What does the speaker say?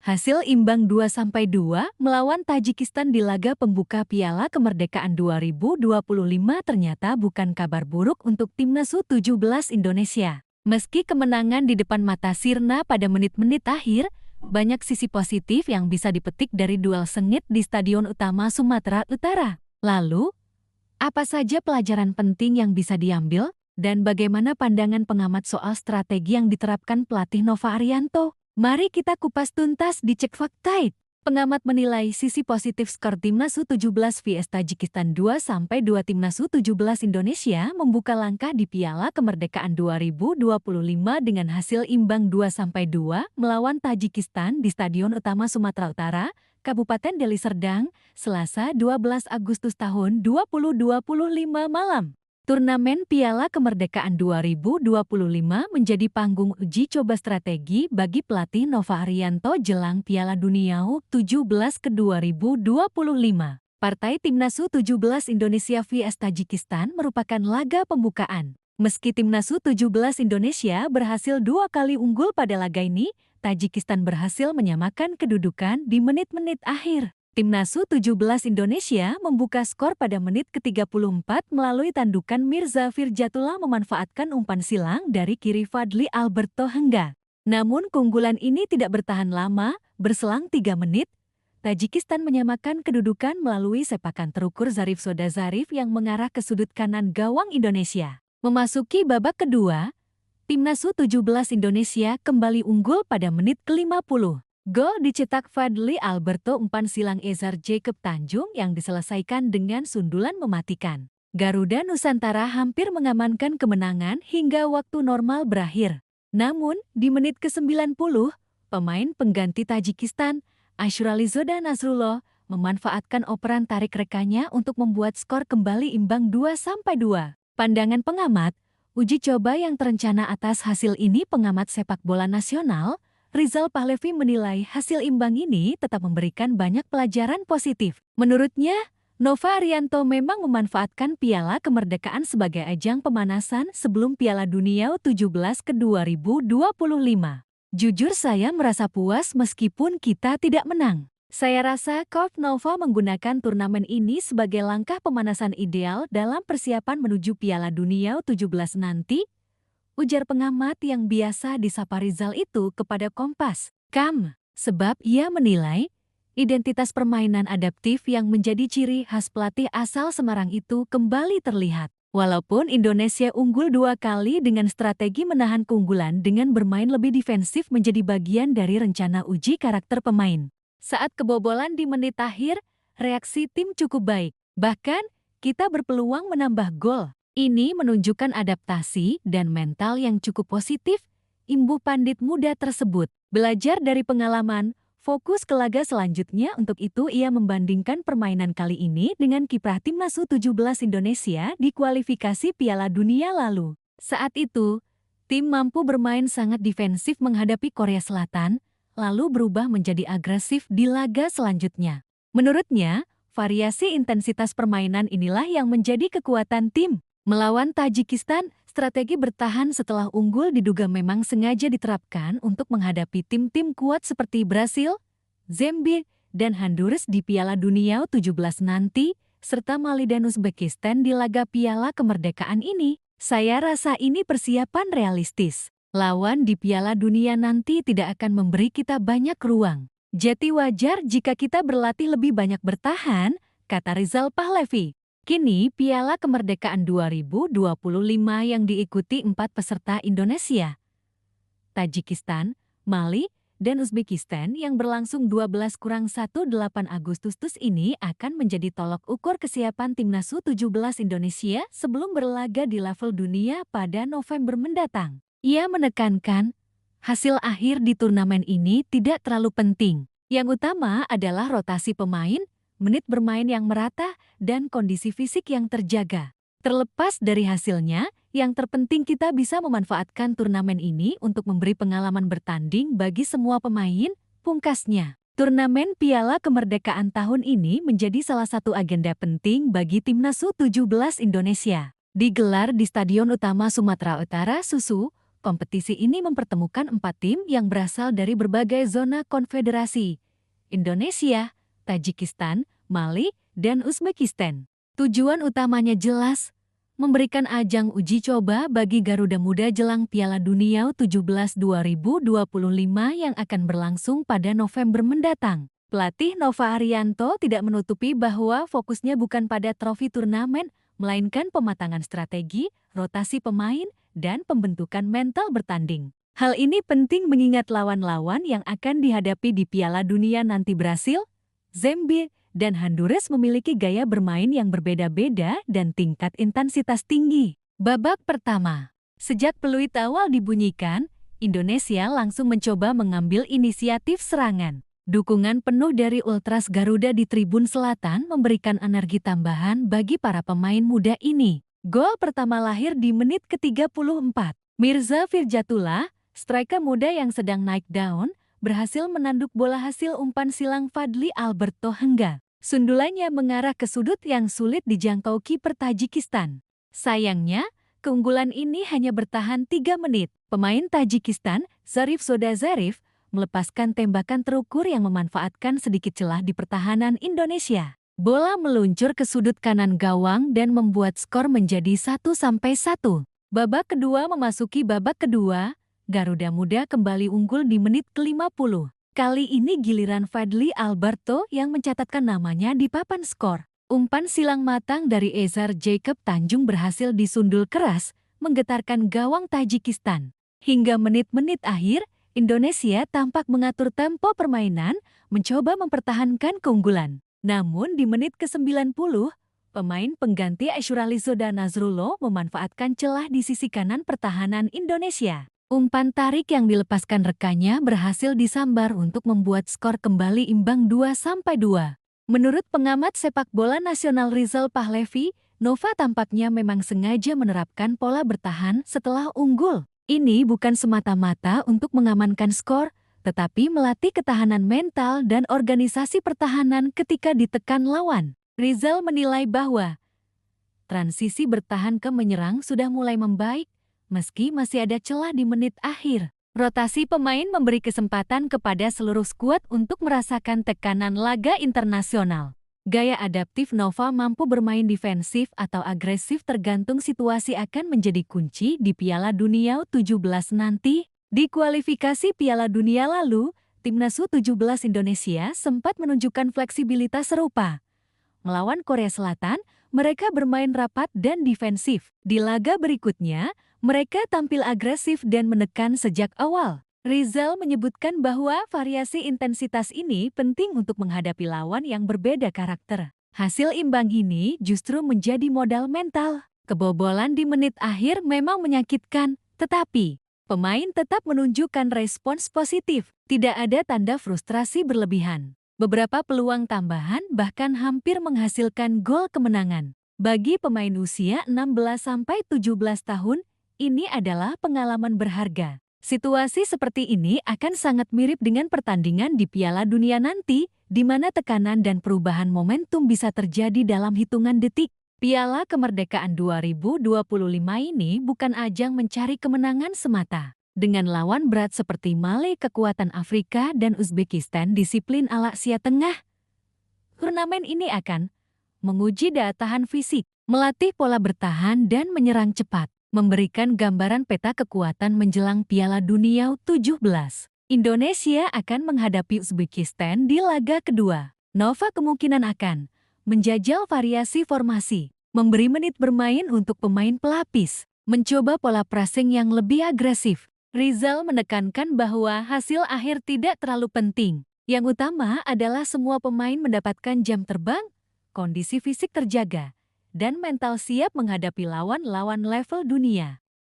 Hasil imbang 2-2 melawan Tajikistan di laga pembuka Piala Kemerdekaan 2025 ternyata bukan kabar buruk untuk Timnas U17 Indonesia. Meski kemenangan di depan mata sirna pada menit-menit akhir, banyak sisi positif yang bisa dipetik dari duel sengit di Stadion Utama Sumatera Utara. Lalu, apa saja pelajaran penting yang bisa diambil, dan bagaimana pandangan pengamat soal strategi yang diterapkan pelatih Nova Arianto? Mari kita kupas tuntas di Cek Fakta. Pengamat menilai sisi positif skor Timnas U17 vs Tajikistan 2-2 Timnas U17 Indonesia membuka langkah di Piala Kemerdekaan 2025 dengan hasil imbang 2-2 melawan Tajikistan di Stadion Utama Sumatera Utara, Kabupaten Deli Serdang, Selasa 12 Agustus tahun 2025 malam. Turnamen Piala Kemerdekaan 2025 menjadi panggung uji coba strategi bagi pelatih Nova Arianto jelang Piala Dunia U17 ke 2025. Partai Timnas U17 Indonesia vs Tajikistan merupakan laga pembukaan. Meski Timnas U17 Indonesia berhasil 2 kali unggul pada laga ini, Tajikistan berhasil menyamakan kedudukan di menit-menit akhir. Timnas U17 Indonesia membuka skor pada menit ke-34 melalui tandukan Mirza Firjatullah memanfaatkan umpan silang dari kiri Fadli Alberto Hengga. Namun keunggulan ini tidak bertahan lama, berselang 3 menit, Tajikistan menyamakan kedudukan melalui sepakan terukur Zarif Soda Zarif yang mengarah ke sudut kanan gawang Indonesia. Memasuki babak kedua, Timnas U17 Indonesia kembali unggul pada menit ke-50. Gol dicetak Fadli Alberto umpan silang Ezar Jacob Tanjung yang diselesaikan dengan sundulan mematikan. Garuda Nusantara hampir mengamankan kemenangan hingga waktu normal berakhir. Namun, di menit ke-90, pemain pengganti Tajikistan, Ashralizoda Nasrullah, memanfaatkan operan tarik rekannya untuk membuat skor kembali imbang 2-2. Pandangan pengamat, uji coba yang terencana atas hasil ini pengamat sepak bola nasional, Rizal Pahlevi menilai hasil imbang ini tetap memberikan banyak pelajaran positif. Menurutnya, Nova Arianto memang memanfaatkan Piala Kemerdekaan sebagai ajang pemanasan sebelum Piala Dunia U17 ke 2025. Jujur saya merasa puas meskipun kita tidak menang. Saya rasa Coach Nova menggunakan turnamen ini sebagai langkah pemanasan ideal dalam persiapan menuju Piala Dunia U17 nanti, ujar pengamat yang biasa disapa Rizal itu kepada Kompas.com, sebab ia menilai identitas permainan adaptif yang menjadi ciri khas pelatih asal Semarang itu kembali terlihat. Walaupun Indonesia unggul 2 kali dengan strategi menahan keunggulan dengan bermain lebih defensif menjadi bagian dari rencana uji karakter pemain. Saat kebobolan di menit akhir, reaksi tim cukup baik. Bahkan, kita berpeluang menambah gol. Ini menunjukkan adaptasi dan mental yang cukup positif, imbuh pandit muda tersebut. Belajar dari pengalaman, fokus ke laga selanjutnya. Untuk itu ia membandingkan permainan kali ini dengan kiprah Timnas U17 Indonesia di kualifikasi Piala Dunia lalu. Saat itu, tim mampu bermain sangat defensif menghadapi Korea Selatan, lalu berubah menjadi agresif di laga selanjutnya. Menurutnya, variasi intensitas permainan inilah yang menjadi kekuatan tim. Melawan Tajikistan, strategi bertahan setelah unggul diduga memang sengaja diterapkan untuk menghadapi tim-tim kuat seperti Brasil, Zambia, dan Honduras di Piala Dunia U17 nanti, serta Mali dan Uzbekistan di laga Piala Kemerdekaan ini. Saya rasa ini persiapan realistis. Lawan di Piala Dunia nanti tidak akan memberi kita banyak ruang. Jadi wajar jika kita berlatih lebih banyak bertahan, kata Rizal Pahlevi. Kini Piala Kemerdekaan 2025 yang diikuti 4 peserta Indonesia, Tajikistan, Mali, dan Uzbekistan yang berlangsung 12-18 Agustus ini akan menjadi tolok ukur kesiapan Timnas U17 Indonesia sebelum berlaga di level dunia pada November mendatang. Ia menekankan, hasil akhir di turnamen ini tidak terlalu penting. Yang utama adalah rotasi pemain, menit bermain yang merata, dan kondisi fisik yang terjaga. Terlepas dari hasilnya, yang terpenting kita bisa memanfaatkan turnamen ini untuk memberi pengalaman bertanding bagi semua pemain, pungkasnya. Turnamen Piala Kemerdekaan tahun ini menjadi salah satu agenda penting bagi Timnas U17 Indonesia. Digelar di Stadion Utama Sumatera Utara, Susu, Kompetisi ini mempertemukan 4 tim yang berasal dari berbagai zona konfederasi: Indonesia, Tajikistan, Mali, dan Uzbekistan. Tujuan utamanya jelas, memberikan ajang uji coba bagi Garuda Muda jelang Piala Dunia U17 2025 yang akan berlangsung pada November mendatang. Pelatih Nova Arianto tidak menutupi bahwa fokusnya bukan pada trofi turnamen, melainkan pematangan strategi, rotasi pemain, dan pembentukan mental bertanding. Hal ini penting mengingat lawan-lawan yang akan dihadapi di Piala Dunia nanti Brasil, Zambia, dan Honduras memiliki gaya bermain yang berbeda-beda dan tingkat intensitas tinggi. Babak pertama. Sejak peluit awal dibunyikan, Indonesia langsung mencoba mengambil inisiatif serangan. Dukungan penuh dari Ultras Garuda di Tribun Selatan memberikan energi tambahan bagi para pemain muda ini. Gol pertama lahir di menit ke-34. Mirza Firjatullah, striker muda yang sedang naik daun, berhasil menanduk bola hasil umpan silang Fadli Alberto Hengga. Sundulannya mengarah ke sudut yang sulit dijangkau kiper Tajikistan. Sayangnya, keunggulan ini hanya bertahan 3 menit. Pemain Tajikistan, Zarif Soda Zarif, melepaskan tembakan terukur yang memanfaatkan sedikit celah di pertahanan Indonesia. Bola meluncur ke sudut kanan gawang dan membuat skor menjadi 1-1. Babak kedua memasuki babak kedua, Garuda Muda kembali unggul di menit ke-50. Kali ini giliran Fadli Alberto yang mencatatkan namanya di papan skor. Umpan silang matang dari Ezar Jacob Tanjung berhasil disundul keras, menggetarkan gawang Tajikistan. Hingga menit-menit akhir, Indonesia tampak mengatur tempo permainan, mencoba mempertahankan keunggulan. Namun di menit ke-90, pemain pengganti Aishuralizoda Nazrullah memanfaatkan celah di sisi kanan pertahanan Indonesia. Umpan tarik yang dilepaskan rekannya berhasil disambar untuk membuat skor kembali imbang 2-2. Menurut pengamat sepak bola nasional Rizal Pahlevi, Nova tampaknya memang sengaja menerapkan pola bertahan setelah unggul. Ini bukan semata-mata untuk mengamankan skor, tetapi melatih ketahanan mental dan organisasi pertahanan ketika ditekan lawan. Rizal menilai bahwa transisi bertahan ke menyerang sudah mulai membaik, meski masih ada celah di menit akhir. Rotasi pemain memberi kesempatan kepada seluruh skuad untuk merasakan tekanan laga internasional. Gaya adaptif Nova mampu bermain defensif atau agresif tergantung situasi akan menjadi kunci di Piala Dunia U17 nanti. Di kualifikasi Piala Dunia lalu, Timnas U17 Indonesia sempat menunjukkan fleksibilitas serupa. Melawan Korea Selatan, mereka bermain rapat dan defensif. Di laga berikutnya, mereka tampil agresif dan menekan sejak awal. Rizal menyebutkan bahwa variasi intensitas ini penting untuk menghadapi lawan yang berbeda karakter. Hasil imbang ini justru menjadi modal mental. Kebobolan di menit akhir memang menyakitkan, tetapi pemain tetap menunjukkan respons positif. Tidak ada tanda frustrasi berlebihan. Beberapa peluang tambahan bahkan hampir menghasilkan gol kemenangan. Bagi pemain usia 16-17 tahun, ini adalah pengalaman berharga. Situasi seperti ini akan sangat mirip dengan pertandingan di Piala Dunia nanti, di mana tekanan dan perubahan momentum bisa terjadi dalam hitungan detik. Piala Kemerdekaan 2025 ini bukan ajang mencari kemenangan semata. Dengan lawan berat seperti Mali, kekuatan Afrika, dan Uzbekistan disiplin ala Asia Tengah, turnamen ini akan menguji daya tahan fisik, melatih pola bertahan dan menyerang cepat, memberikan gambaran peta kekuatan menjelang Piala Dunia U17. Indonesia akan menghadapi Uzbekistan di laga kedua. Nova kemungkinan akan menjajal variasi formasi, memberi menit bermain untuk pemain pelapis, mencoba pola pressing yang lebih agresif. Rizal menekankan bahwa hasil akhir tidak terlalu penting. Yang utama adalah semua pemain mendapatkan jam terbang, kondisi fisik terjaga, dan mental siap menghadapi lawan-lawan level dunia.